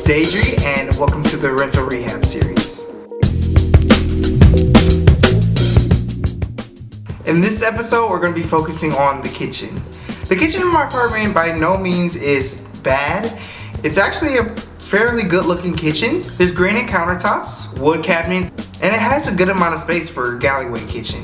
Daedry, and welcome to the Rental Rehab series. In this episode, we're going to be focusing on the kitchen. The kitchen in my apartment by no means is bad. It's actually a fairly good looking kitchen. There's granite countertops, wood cabinets, and it has a good amount of space for a alleyway kitchen.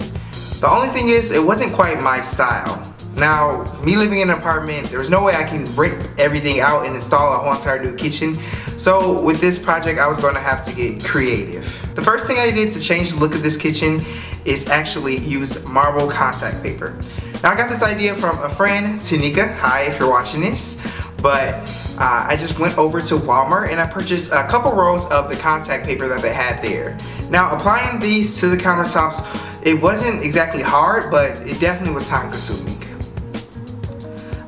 The only thing is, it wasn't quite my style. Now, me living in an apartment, there was no way I can rip everything out and install a whole entire new kitchen. So with this project, I was going to have to get creative. The first thing I did to change the look of this kitchen is actually use marble contact paper. Now, I got this idea from a friend, Tanika. Hi, if you're watching this. But I just went over to Walmart and I purchased a couple rolls of the contact paper that they had there. Now, applying these to the countertops, it wasn't exactly hard, but it definitely was time consuming.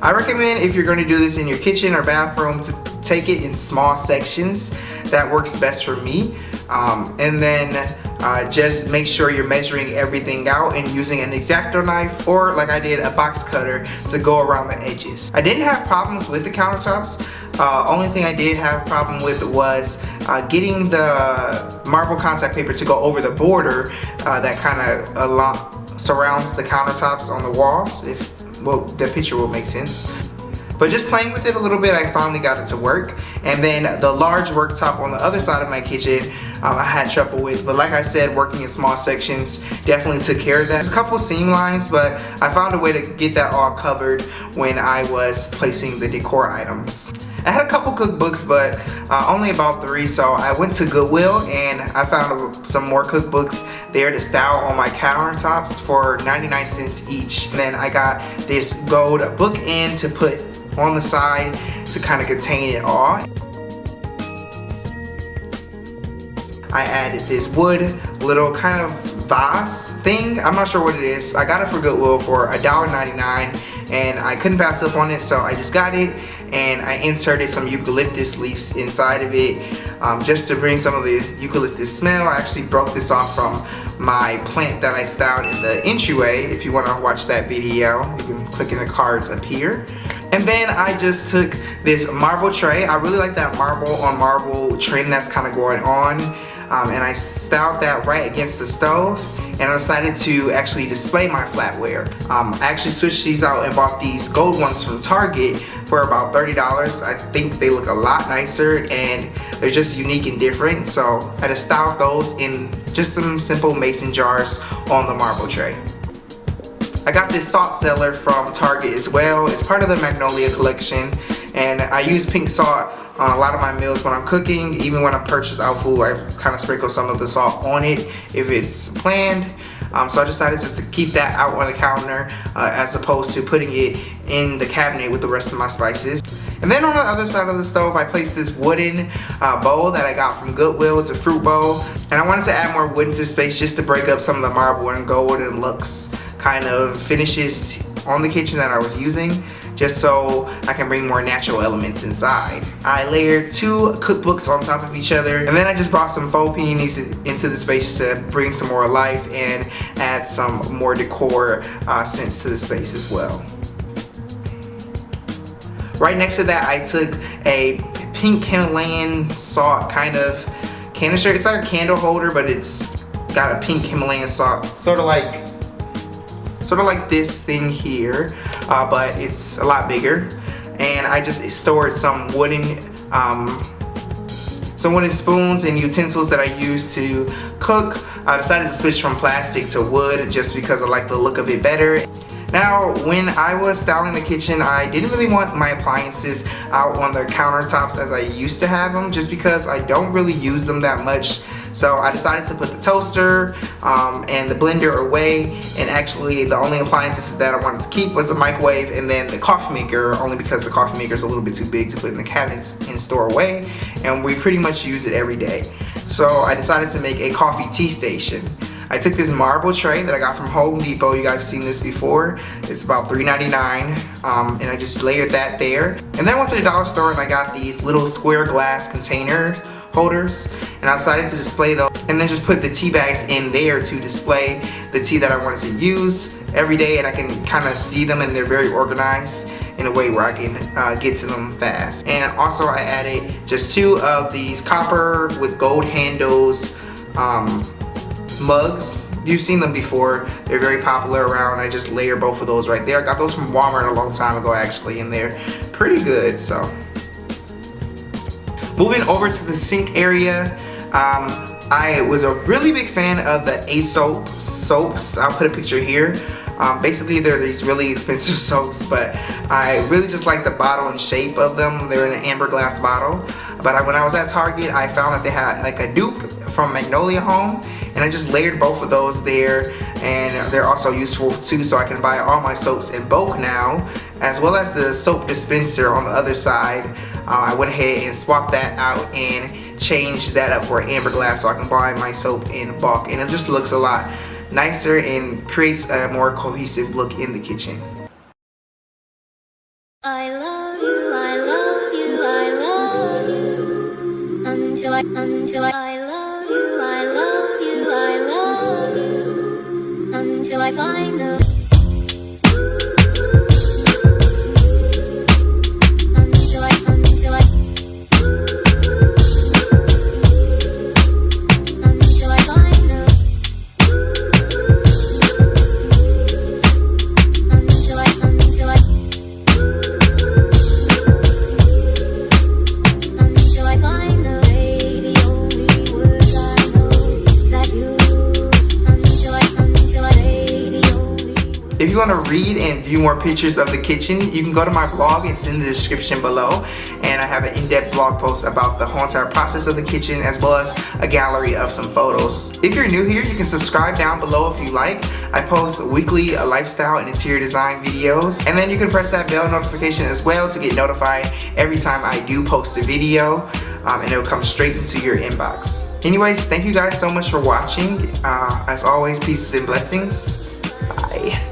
I recommend, if you're going to do this in your kitchen or bathroom, to take it in small sections. That works best for me. And then just make sure you're measuring everything out and using an X-Acto knife, or like I did, a box cutter to go around the edges. I didn't have problems with the countertops. Only thing I did have a problem with was getting the marble contact paper to go over the border that kind of surrounds the countertops on the walls. Well, the picture will make sense. But just playing with it a little bit, I finally got it to work. And then the large worktop on the other side of my kitchen, I had trouble with. But like I said, working in small sections definitely took care of that. There's a couple seam lines, but I found a way to get that all covered when I was placing the decor items. I had a couple cookbooks, but only about 3, so I went to Goodwill and I found some more cookbooks there to style on my countertops for 99 cents each. And then I got this gold bookend to put on the side to kind of contain it all. I added this wood little kind of vase thing. I'm not sure what it is. I got it for Goodwill for $1.99 and I couldn't pass up on it, so I just got it and I inserted some eucalyptus leaves inside of it just to bring some of the eucalyptus smell. I actually broke this off from my plant that I styled in the entryway. If you want to watch that video, you can click in the cards up here. And then I just took this marble tray. I really like that marble on marble trend that's kind of going on. And I styled that right against the stove. And I decided to actually display my flatware. I actually switched these out and bought these gold ones from Target for about $30. I think they look a lot nicer and they're just unique and different. So I just styled those in just some simple mason jars on the marble tray. I got this salt cellar from Target as well. It's part of the Magnolia collection, and I use pink salt on a lot of my meals when I'm cooking. Even when I purchase out food, I kind of sprinkle some of the salt on it if it's planned. So I decided just to keep that out on the counter as opposed to putting it in the cabinet with the rest of my spices. And then on the other side of the stove, I placed this wooden bowl that I got from Goodwill. It's a fruit bowl, and I wanted to add more wood into space just to break up some of the marble and gold and looks kind of finishes on the kitchen that I was using, just so I can bring more natural elements inside. I layered 2 cookbooks on top of each other, and then I just brought some faux peonies into the space to bring some more life and add some more decor sense to the space as well. Right next to that, I took a pink Himalayan salt kind of canister. It's like a candle holder, but it's got a pink Himalayan salt, sort of like this thing here, but it's a lot bigger. And I just stored some wooden spoons and utensils that I use to cook. I decided to switch from plastic to wood just because I like the look of it better. Now, when I was styling the kitchen, I didn't really want my appliances out on the countertops as I used to have them, just because I don't really use them that much. So I decided to put the toaster and the blender away, and actually the only appliances that I wanted to keep was the microwave and then the coffee maker, only because the coffee maker is a little bit too big to put in the cabinets and store away, and we pretty much use it every day. So I decided to make a coffee tea station. I took this marble tray that I got from Home Depot. You guys have seen this before. It's about $3.99, and I just layered that there. And then I went to the dollar store and I got these little square glass container holders, and I decided to display those and then just put the tea bags in there to display the tea that I wanted to use every day, and I can kind of see them and they're very organized. in a way where I can get to them fast. And also I added just 2 of these copper with gold handles mugs. You've seen them before. They're very popular around. I just layer both of those right there. I got those from Walmart a long time ago actually, and they're pretty good. So moving over to the sink area, I was a really big fan of the Aesop soaps. I'll put a picture here. Basically they're these really expensive soaps, but I really just like the bottle and shape of them. They're in an amber glass bottle. But when I was at Target, I found that they had like a dupe from Magnolia Home, and I just layered both of those there, and they're also useful too, so I can buy all my soaps in bulk now, as well as the soap dispenser on the other side. I went ahead and swapped that out and changed that up for amber glass so I can buy my soap in bulk, and it just looks a lot nicer and creates a more cohesive look in the kitchen. I love you, I love you, I love you until I love you, I love you, I love you until I find the If you want to read and view more pictures of the kitchen, you can go to my blog. It's in the description below, and I have an in-depth blog post about the whole entire process of the kitchen, as well as a gallery of some photos. If you're new here, you can subscribe down below if you like. I post weekly lifestyle and interior design videos, and then you can press that bell notification as well to get notified every time I do post a video, and it'll come straight into your inbox. Anyways, thank you guys so much for watching. As always, peace and blessings. Bye.